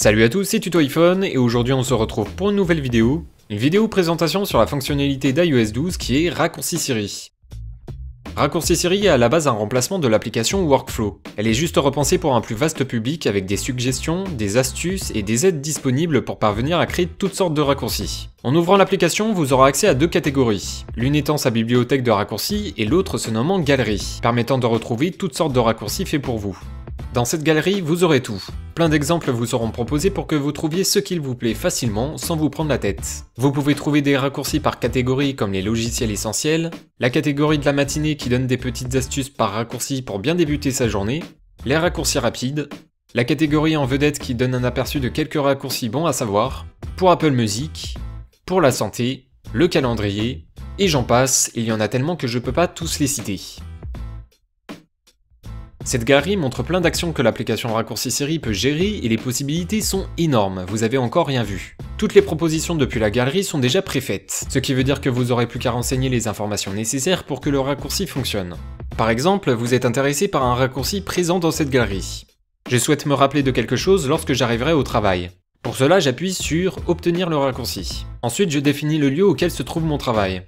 Salut à tous, c'est Tuto iPhone et aujourd'hui on se retrouve pour une nouvelle vidéo. Une vidéo présentation sur la fonctionnalité d'iOS 12 qui est Raccourci Siri. Raccourci Siri est à la base un remplacement de l'application Workflow. Elle est juste repensée pour un plus vaste public avec des suggestions, des astuces et des aides disponibles pour parvenir à créer toutes sortes de raccourcis. En ouvrant l'application, vous aurez accès à deux catégories, l'une étant sa bibliothèque de raccourcis et l'autre se nommant Galerie, permettant de retrouver toutes sortes de raccourcis faits pour vous. Dans cette galerie, vous aurez tout. Plein d'exemples vous seront proposés pour que vous trouviez ce qu'il vous plaît facilement sans vous prendre la tête. Vous pouvez trouver des raccourcis par catégorie comme les logiciels essentiels, la catégorie de la matinée qui donne des petites astuces par raccourci pour bien débuter sa journée, les raccourcis rapides, la catégorie en vedette qui donne un aperçu de quelques raccourcis bons à savoir, pour Apple Music, pour la santé, le calendrier, et j'en passe, il y en a tellement que je peux pas tous les citer. Cette galerie montre plein d'actions que l'application Raccourci Siri peut gérer et les possibilités sont énormes, vous avez encore rien vu. Toutes les propositions depuis la galerie sont déjà préfaites, ce qui veut dire que vous aurez plus qu'à renseigner les informations nécessaires pour que le raccourci fonctionne. Par exemple, vous êtes intéressé par un raccourci présent dans cette galerie. Je souhaite me rappeler de quelque chose lorsque j'arriverai au travail. Pour cela, j'appuie sur « Obtenir le raccourci ». Ensuite, je définis le lieu auquel se trouve mon travail.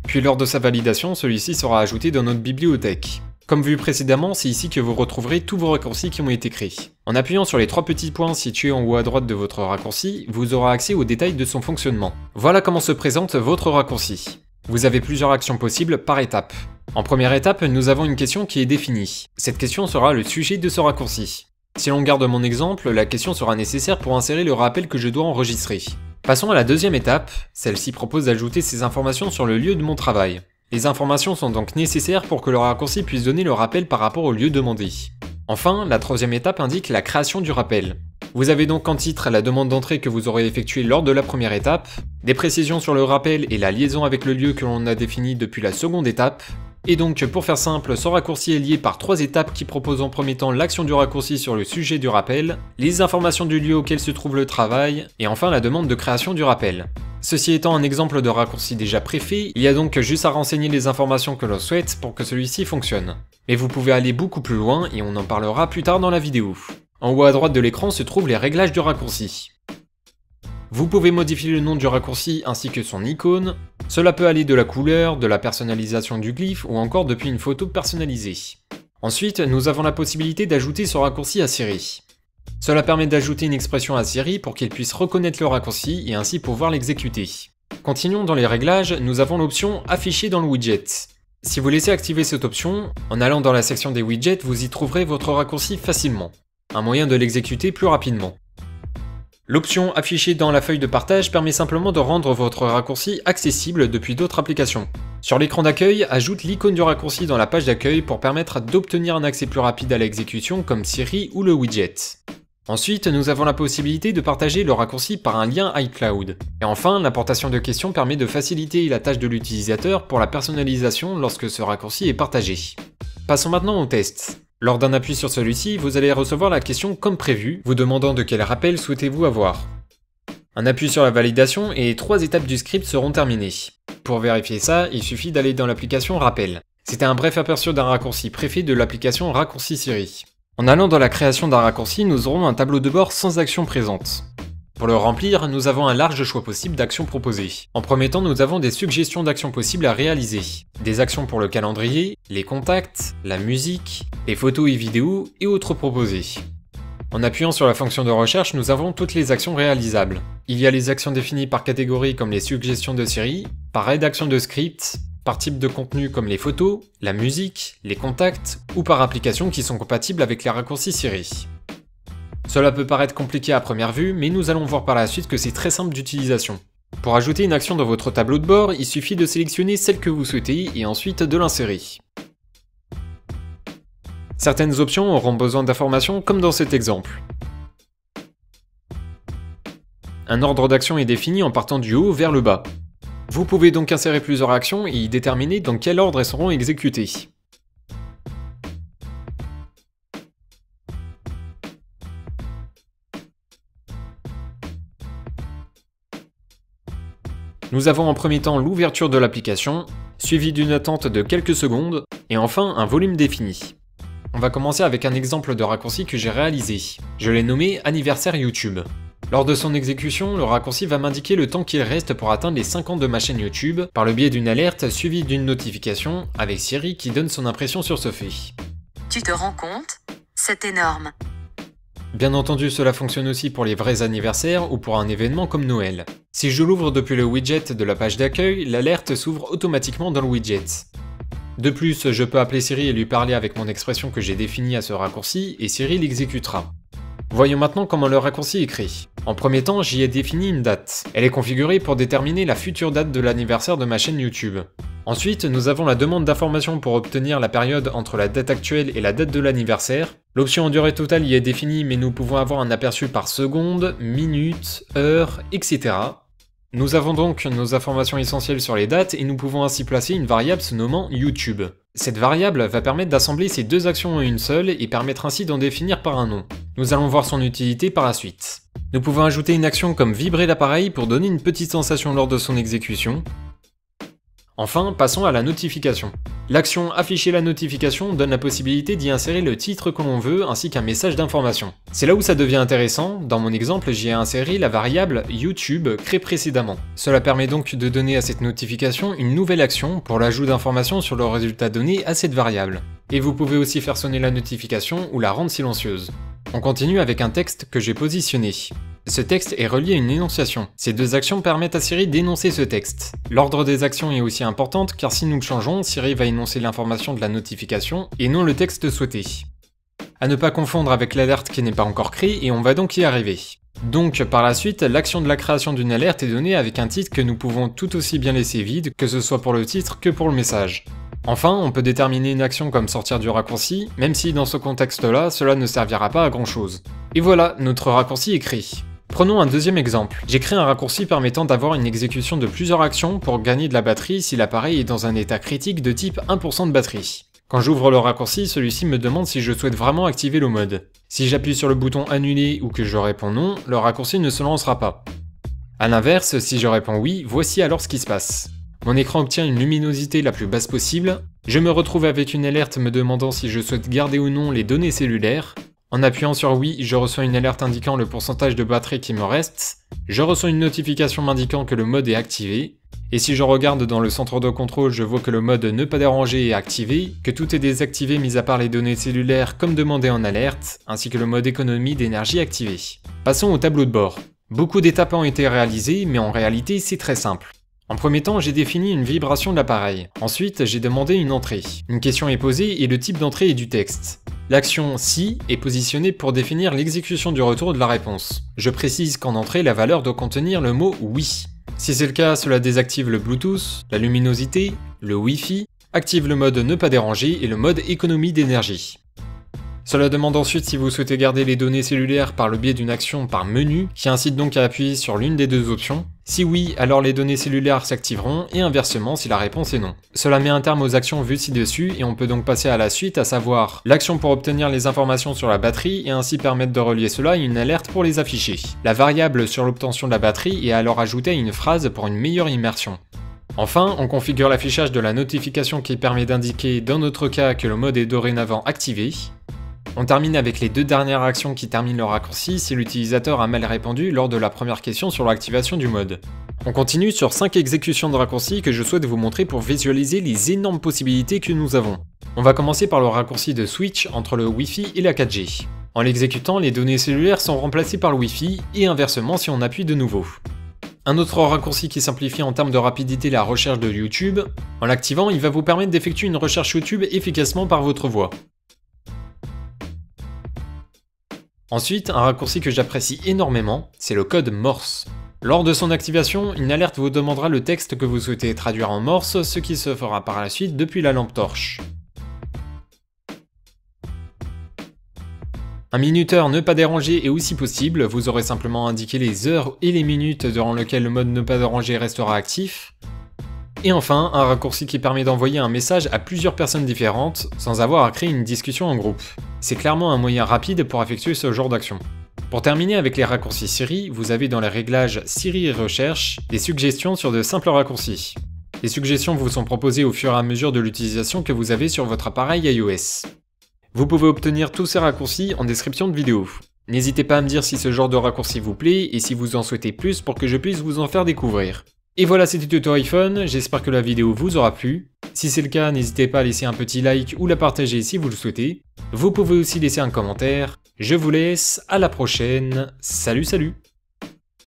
Puis lors de sa validation, celui-ci sera ajouté dans notre bibliothèque. Comme vu précédemment, c'est ici que vous retrouverez tous vos raccourcis qui ont été créés. En appuyant sur les trois petits points situés en haut à droite de votre raccourci, vous aurez accès aux détails de son fonctionnement. Voilà comment se présente votre raccourci. Vous avez plusieurs actions possibles par étape. En première étape, nous avons une question qui est définie. Cette question sera le sujet de ce raccourci. Si l'on garde mon exemple, la question sera nécessaire pour insérer le rappel que je dois enregistrer. Passons à la deuxième étape, celle-ci propose d'ajouter ces informations sur le lieu de mon travail. Les informations sont donc nécessaires pour que le raccourci puisse donner le rappel par rapport au lieu demandé. Enfin, la troisième étape indique la création du rappel. Vous avez donc en titre la demande d'entrée que vous aurez effectuée lors de la première étape, des précisions sur le rappel et la liaison avec le lieu que l'on a défini depuis la seconde étape, et donc pour faire simple, ce raccourci est lié par trois étapes qui proposent en premier temps l'action du raccourci sur le sujet du rappel, les informations du lieu auquel se trouve le travail, et enfin la demande de création du rappel. Ceci étant un exemple de raccourci déjà préfait, il y a donc juste à renseigner les informations que l'on souhaite pour que celui-ci fonctionne. Mais vous pouvez aller beaucoup plus loin et on en parlera plus tard dans la vidéo. En haut à droite de l'écran se trouvent les réglages du raccourci. Vous pouvez modifier le nom du raccourci ainsi que son icône. Cela peut aller de la couleur, de la personnalisation du glyphe ou encore depuis une photo personnalisée. Ensuite, nous avons la possibilité d'ajouter ce raccourci à Siri. Cela permet d'ajouter une expression à Siri pour qu'il puisse reconnaître le raccourci et ainsi pouvoir l'exécuter. Continuons dans les réglages, nous avons l'option Afficher dans le widget. Si vous laissez activer cette option, en allant dans la section des widgets, vous y trouverez votre raccourci facilement. Un moyen de l'exécuter plus rapidement. L'option Afficher dans la feuille de partage permet simplement de rendre votre raccourci accessible depuis d'autres applications. Sur l'écran d'accueil, ajoute l'icône du raccourci dans la page d'accueil pour permettre d'obtenir un accès plus rapide à l'exécution comme Siri ou le widget. Ensuite, nous avons la possibilité de partager le raccourci par un lien iCloud. Et enfin, l'importation de questions permet de faciliter la tâche de l'utilisateur pour la personnalisation lorsque ce raccourci est partagé. Passons maintenant au test. Lors d'un appui sur celui-ci, vous allez recevoir la question comme prévu, vous demandant de quel rappel souhaitez-vous avoir. Un appui sur la validation et 3 étapes du script seront terminées. Pour vérifier ça, il suffit d'aller dans l'application Rappel. C'était un bref aperçu d'un raccourci préfet de l'application Raccourci Siri. En allant dans la création d'un raccourci, nous aurons un tableau de bord sans actions présentes. Pour le remplir, nous avons un large choix possible d'actions proposées. En premier temps, nous avons des suggestions d'actions possibles à réaliser. Des actions pour le calendrier, les contacts, la musique, les photos et vidéos et autres proposées. En appuyant sur la fonction de recherche, nous avons toutes les actions réalisables. Il y a les actions définies par catégorie comme les suggestions de Siri, par rédaction de script, par type de contenu comme les photos, la musique, les contacts, ou par applications qui sont compatibles avec les raccourcis Siri. Cela peut paraître compliqué à première vue, mais nous allons voir par la suite que c'est très simple d'utilisation. Pour ajouter une action dans votre tableau de bord, il suffit de sélectionner celle que vous souhaitez et ensuite de l'insérer. Certaines options auront besoin d'informations comme dans cet exemple. Un ordre d'action est défini en partant du haut vers le bas. Vous pouvez donc insérer plusieurs actions et y déterminer dans quel ordre elles seront exécutées. Nous avons en premier temps l'ouverture de l'application, suivi d'une attente de quelques secondes, et enfin un volume défini. On va commencer avec un exemple de raccourci que j'ai réalisé. Je l'ai nommé Anniversaire YouTube. Lors de son exécution, le raccourci va m'indiquer le temps qu'il reste pour atteindre les 5 ans de ma chaîne YouTube, par le biais d'une alerte suivie d'une notification, avec Siri qui donne son impression sur ce fait. Tu te rends compte? C'est énorme. Bien entendu, cela fonctionne aussi pour les vrais anniversaires ou pour un événement comme Noël. Si je l'ouvre depuis le widget de la page d'accueil, l'alerte s'ouvre automatiquement dans le widget. De plus, je peux appeler Siri et lui parler avec mon expression que j'ai définie à ce raccourci, et Siri l'exécutera. Voyons maintenant comment le raccourci est créé. En premier temps, j'y ai défini une date. Elle est configurée pour déterminer la future date de l'anniversaire de ma chaîne YouTube. Ensuite, nous avons la demande d'information pour obtenir la période entre la date actuelle et la date de l'anniversaire. L'option en durée totale y est définie, mais nous pouvons avoir un aperçu par seconde, minute, heure, etc. Nous avons donc nos informations essentielles sur les dates et nous pouvons ainsi placer une variable se nommant YouTube. Cette variable va permettre d'assembler ces deux actions en une seule et permettre ainsi d'en définir par un nom. Nous allons voir son utilité par la suite. Nous pouvons ajouter une action comme vibrer l'appareil pour donner une petite sensation lors de son exécution. Enfin, passons à la notification. L'action afficher la notification donne la possibilité d'y insérer le titre que l'on veut ainsi qu'un message d'information. C'est là où ça devient intéressant, dans mon exemple j'y ai inséré la variable YouTube créée précédemment. Cela permet donc de donner à cette notification une nouvelle action pour l'ajout d'informations sur le résultat donné à cette variable. Et vous pouvez aussi faire sonner la notification ou la rendre silencieuse. On continue avec un texte que j'ai positionné. Ce texte est relié à une énonciation. Ces deux actions permettent à Siri d'énoncer ce texte. L'ordre des actions est aussi importante car si nous le changeons, Siri va énoncer l'information de la notification et non le texte souhaité. À ne pas confondre avec l'alerte qui n'est pas encore créée et on va donc y arriver. Donc par la suite, l'action de la création d'une alerte est donnée avec un titre que nous pouvons tout aussi bien laisser vide, que ce soit pour le titre que pour le message. Enfin, on peut déterminer une action comme sortir du raccourci, même si dans ce contexte-là, cela ne servira pas à grand chose. Et voilà, notre raccourci est créé. Prenons un deuxième exemple. J'ai créé un raccourci permettant d'avoir une exécution de plusieurs actions pour gagner de la batterie si l'appareil est dans un état critique de type 1% de batterie. Quand j'ouvre le raccourci, celui-ci me demande si je souhaite vraiment activer le mode. Si j'appuie sur le bouton annuler ou que je réponds non, le raccourci ne se lancera pas. A l'inverse, si je réponds oui, voici alors ce qui se passe. Mon écran obtient une luminosité la plus basse possible, je me retrouve avec une alerte me demandant si je souhaite garder ou non les données cellulaires. En appuyant sur oui, je reçois une alerte indiquant le pourcentage de batterie qui me reste, je reçois une notification m'indiquant que le mode est activé, et si je regarde dans le centre de contrôle, je vois que le mode ne pas déranger est activé, que tout est désactivé mis à part les données cellulaires comme demandé en alerte, ainsi que le mode économie d'énergie activé. Passons au tableau de bord. Beaucoup d'étapes ont été réalisées, mais en réalité c'est très simple. En premier temps, j'ai défini une vibration de l'appareil. Ensuite, j'ai demandé une entrée. Une question est posée et le type d'entrée est du texte. L'action si est positionnée pour définir l'exécution du retour de la réponse. Je précise qu'en entrée, la valeur doit contenir le mot oui. Si c'est le cas, cela désactive le Bluetooth, la luminosité, le Wi-Fi, active le mode ne pas déranger et le mode économie d'énergie. Cela demande ensuite si vous souhaitez garder les données cellulaires par le biais d'une action par menu, qui incite donc à appuyer sur l'une des deux options. Si oui, alors les données cellulaires s'activeront, et inversement si la réponse est non. Cela met un terme aux actions vues ci-dessus, et on peut donc passer à la suite, à savoir l'action pour obtenir les informations sur la batterie, et ainsi permettre de relier cela à une alerte pour les afficher. La variable sur l'obtention de la batterie est alors ajoutée à une phrase pour une meilleure immersion. Enfin, on configure l'affichage de la notification qui permet d'indiquer, dans notre cas, que le mode est dorénavant activé. On termine avec les deux dernières actions qui terminent le raccourci si l'utilisateur a mal répondu lors de la première question sur l'activation du mode. On continue sur 5 exécutions de raccourcis que je souhaite vous montrer pour visualiser les énormes possibilités que nous avons. On va commencer par le raccourci de switch entre le Wi-Fi et la 4G. En l'exécutant, les données cellulaires sont remplacées par le Wi-Fi et inversement si on appuie de nouveau. Un autre raccourci qui simplifie en termes de rapidité la recherche de YouTube. En l'activant, il va vous permettre d'effectuer une recherche YouTube efficacement par votre voix. Ensuite, un raccourci que j'apprécie énormément, c'est le code Morse. Lors de son activation, une alerte vous demandera le texte que vous souhaitez traduire en Morse, ce qui se fera par la suite depuis la lampe torche. Un minuteur ne pas déranger est aussi possible, vous aurez simplement indiqué les heures et les minutes durant lesquelles le mode ne pas déranger restera actif. Et enfin, un raccourci qui permet d'envoyer un message à plusieurs personnes différentes, sans avoir à créer une discussion en groupe. C'est clairement un moyen rapide pour effectuer ce genre d'action. Pour terminer avec les raccourcis Siri, vous avez dans les réglages Siri et Recherche des suggestions sur de simples raccourcis. Les suggestions vous sont proposées au fur et à mesure de l'utilisation que vous avez sur votre appareil iOS. Vous pouvez obtenir tous ces raccourcis en description de vidéo. N'hésitez pas à me dire si ce genre de raccourci vous plaît et si vous en souhaitez plus pour que je puisse vous en faire découvrir. Et voilà, c'était Tuto iPhone, j'espère que la vidéo vous aura plu. Si c'est le cas, n'hésitez pas à laisser un petit like ou la partager si vous le souhaitez. Vous pouvez aussi laisser un commentaire. Je vous laisse, à la prochaine, salut salut!